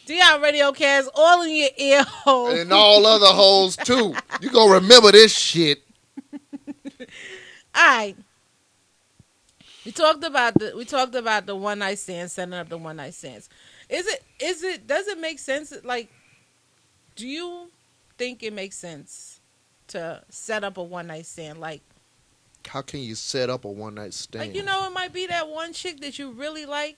DIRadioCast all in your ear hole. And all other hoes too. You gonna remember this shit. All right. We talked about the one night stand, setting up the one night stands. Does it make sense? Like, do you think it makes sense to set up a one night stand? How can you set up a one night stand? It might be that one chick that you really like.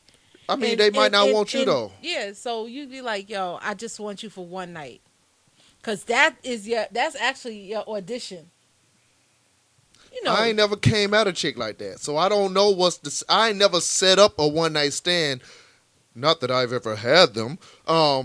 I mean, they might not want you though. Yeah, so you'd be like, yo, I just want you for one night. Because that's actually your audition. I ain't never came at a chick like that, so I don't know I ain't never set up a one night stand. Not that I've ever had them. But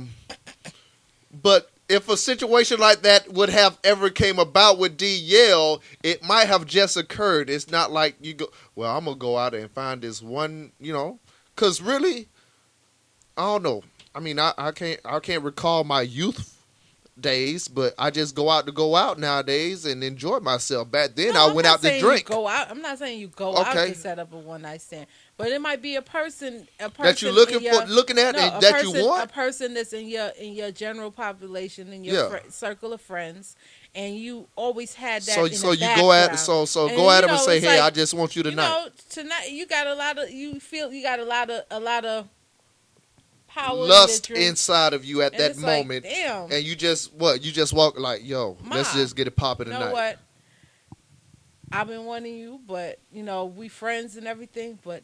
if a situation like that would have ever came about with D Yale, it might have just occurred. It's not like you go, well, I'm gonna go out and find this one, because really, I don't know. I mean, I can't recall my youth days, but I just go out nowadays and enjoy myself. Back then, I went out to drink. Go out. I'm not saying you go out to set up a one night stand, but it might be a person that you're looking at, and that you want. A person that's in your general population, in your circle of friends, and you always had that. So you go at them and say, "Hey, I just want you tonight." Tonight you got a lot of. You feel you got a lot of. Power lust inside of you at that moment, like, damn. And you just walk like, yo, let's just get it popping tonight. You know what? I've been wanting you, but we friends and everything, but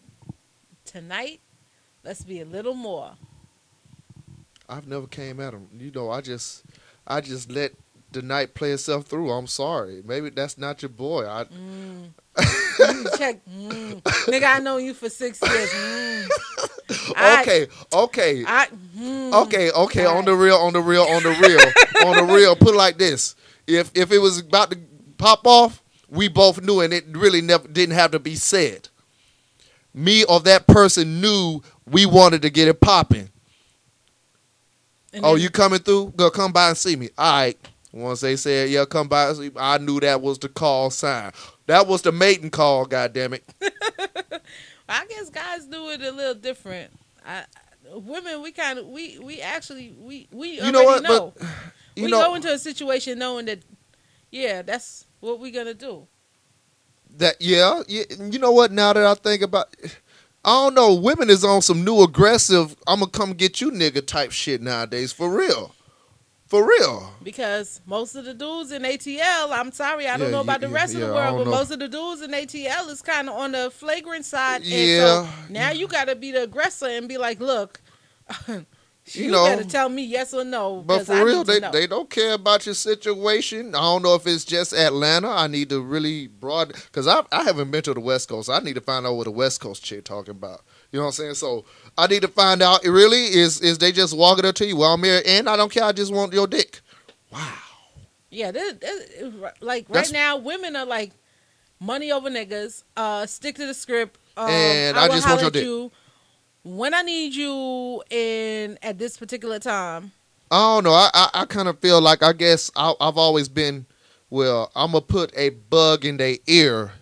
tonight, let's be a little more. I've never came at him. I just let the night play itself through. I'm sorry. Maybe that's not your boy. Check. Nigga, I know you for 6 years. Okay. Okay. On the real. Put it like this: if it was about to pop off, we both knew, and it really never didn't have to be said. Me or that person knew we wanted to get it popping. You coming through? Go come by and see me. All right. Once they said, yeah, come by and see me, I knew that was the call sign. That was the mating call, goddammit. I guess guys do it a little different. Women, we actually already know. We go into a situation knowing that, that's what we're gonna do. You know what? Now that I think about, I don't know. Women is on some new aggressive, I'm gonna come get you nigga type shit nowadays. For real. Because most of the dudes in ATL, I'm sorry, I don't know about the rest of the world, but most of the dudes in ATL is kind of on the flagrant side. Yeah. And so now you got to be the aggressor and be like, look, you better tell me yes or no. But for real, they don't care about your situation. I don't know if it's just Atlanta. I need to really because I haven't been to the West Coast. I need to find out what the West Coast chick talking about. You know what I'm saying? So I need to find out, really, is they just walking up to you, well, I'm here, and I don't care, I just want your dick. Wow. Yeah, right now, women are like, money over niggas, stick to the script, and I just want your dick. When I need you at this particular time. I don't know, I kind of feel like, I guess, I've always been, well, I'm going to put a bug in their ear,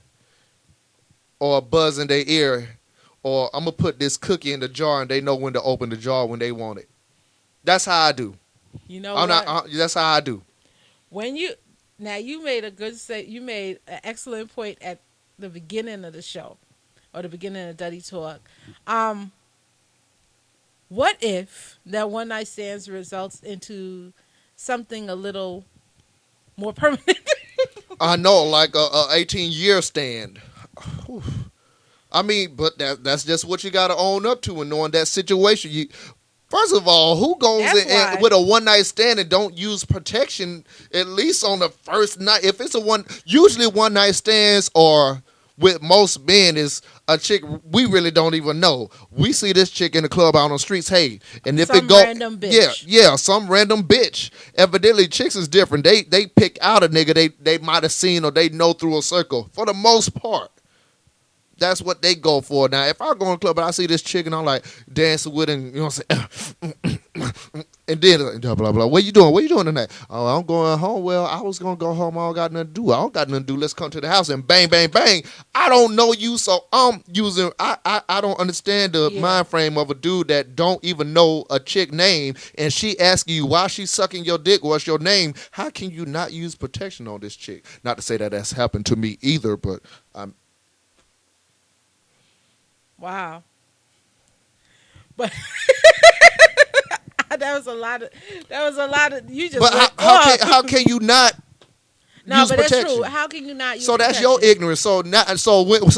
or a buzz in their ear, or I'm going to put this cookie in the jar and they know when to open the jar when they want it. That's how I do. You know what? That's how I do. You made you made an excellent point at the beginning of the show, or the beginning of Dutty Talk. What if that one night stands results into something a little more permanent? I know, like a 18-year stand. Whew. I mean, but that's just what you got to own up to, and knowing that situation. First of all, who goes in with a one-night stand and don't use protection at least on the first night? If it's usually one-night stands, or with most men, is a chick we really don't even know. We see this chick in the club out on the streets, hey, and if it go, random bitch. Some random bitch. Evidently, chicks is different. They pick out a nigga they might have seen or they know through a circle for the most part. That's what they go for. Now, if I go in a club and I see this chick and I'm like dancing with her, and, you know what I'm saying? And then blah blah blah. What you doing? What you doing tonight? Oh, I'm going home. Well, I was gonna go home. I don't got nothing to do. I don't got nothing to do. Let's come to the house and bang, bang, bang. I don't know you, so I'm using. I don't understand the mind frame of a dude that don't even know a chick name, and she asking you why she's sucking your dick. What's your name? How can you not use protection on this chick? Not to say that that's happened to me either, but I'm. Wow. But. That was a lot of. You just. But how can you not? No, use but protection? That's true. How can you not use? So that's protection? your ignorance. So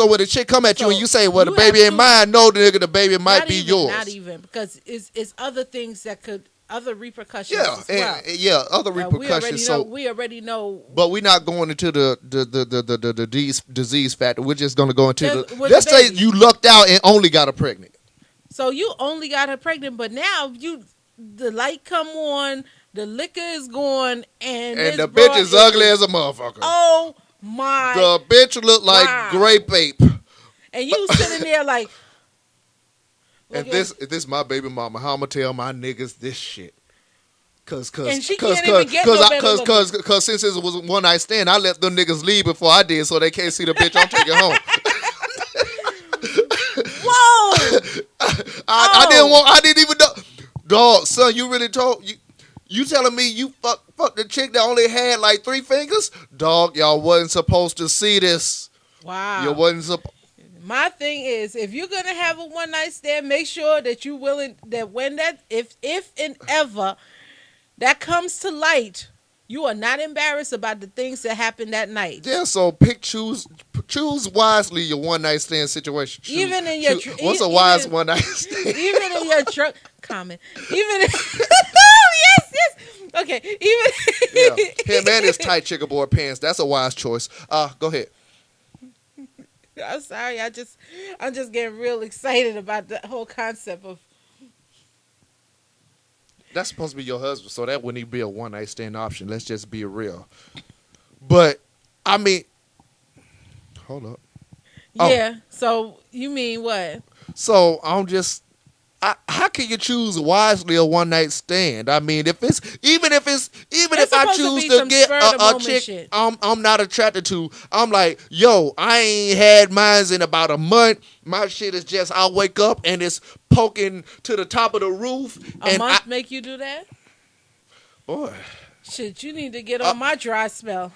when a chick come at you and you say, "Well, the baby ain't mine," no, nigga, the baby might be yours. Not even because it's other things that could other repercussions. Yeah, other repercussions. We already know. But we're not going into the disease factor. We're just going to go into let's say you lucked out and only got her pregnant. So you only got her pregnant, but now the light come on, the liquor is gone, and the bitch is ugly as a motherfucker. Oh my! The bitch look like grape ape. And you sitting there like. And this my baby mama. How I'ma tell my niggas this shit? Cause since it was a one night stand, I let them niggas leave before I did, so they can't see the bitch I'm taking home. Whoa! I didn't even know. Dog, son, you really told you telling me you fuck the chick that only had like 3 fingers? Dog, y'all wasn't supposed to see this. Wow. You wasn't supposed. My thing is, if you're gonna have a one night stand, make sure that you willing that when that if and ever that comes to light, you are not embarrassed about the things that happened that night. Yeah, so choose wisely your one night stand situation. Even in your what's a wise one night stand? Even in your truck comment. Even in, yes. Okay. Him and his tight checkerboard pants. That's a wise choice. Go ahead. I'm sorry. I'm just getting real excited about the whole concept of. That's supposed to be your husband, so that wouldn't even be a one night stand option. Let's just be real. But I mean, hold up. Yeah. So you mean what? So I'm just. How can you choose wisely a one night stand? I mean, if I choose to get a chick shit. I'm not attracted to, I'm like, yo, I ain't had mines in about a month. My shit is just I wake up and it's poking to the top of the roof. A month make you do that? Boy, shit, you need to get on my dry spell.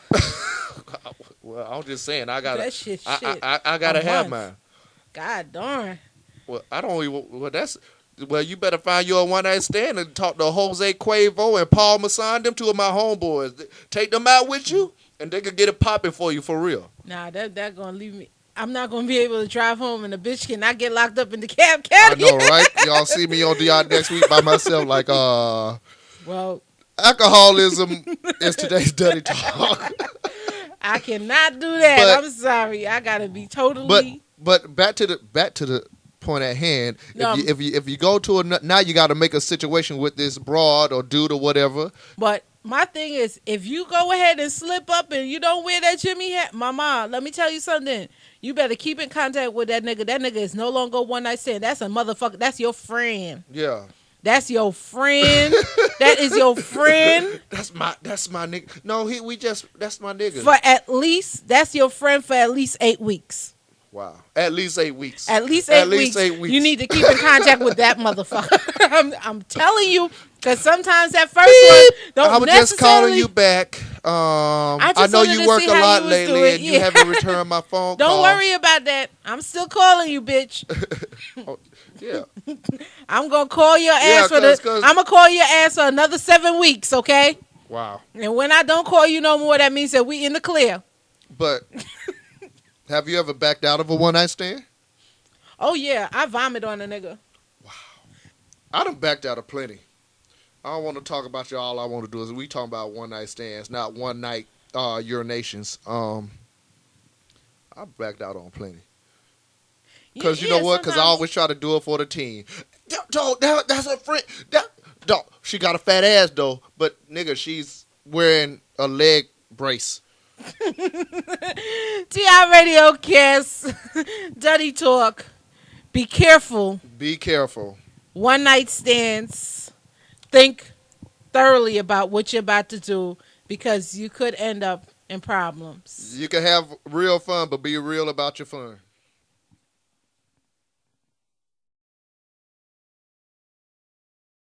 Well, I'm just saying I gotta. That shit. I gotta have mine. God darn. Well, I don't even. Well, you better find your one night stand and talk to Jose Cuervo and Paul Masson, them 2 of my homeboys. Take them out with you, and they could get it popping for you for real. Nah, that gonna leave me. I'm not gonna be able to drive home, and the bitch cannot get locked up in the cab caddy. I know, right? Y'all see me on DR next week by myself, like, well, alcoholism is today's Dutty Talk. I cannot do that. I'm sorry. I gotta be totally. But back to the point at hand. No. If you go to now you got to make a situation with this broad or dude or whatever. But my thing is, if you go ahead and slip up and you don't wear that Jimmy hat, mama, let me tell you something. You better keep in contact with that nigga. That nigga is no longer one night stand. That's a motherfucker. That's your friend. Yeah. That's your friend. That is your friend. That's my nigga. No, that's my nigga. That's your friend for at least 8 weeks. Wow. At least 8 weeks. At least 8 weeks. You need to keep in contact with that motherfucker. I'm telling you, because sometimes that first one don't necessarily. I was just calling you back. I know you work a lot lately and you haven't returned my phone call. Don't worry about that. I'm still calling you, bitch. Oh, yeah. I'm going to call your ass I'm going to call your ass for another 7 weeks, okay? Wow. And when I don't call you no more, that means that we in the clear. But have you ever backed out of a one night stand? Oh yeah, I vomit on a nigga. Wow. I done backed out of plenty. I don't want to talk about you. All I want to do is we talking about one night stands, not one night urinations. I backed out on plenty. Because you know what? Because I always try to do it for the team. That's a friend. She got a fat ass though, but nigga, she's wearing a leg brace. DIRadioCast, Dutty Talk. Be careful. Be careful. One night stands. Think thoroughly about what you're about to do, because you could end up in problems. You can have real fun, but be real about your fun.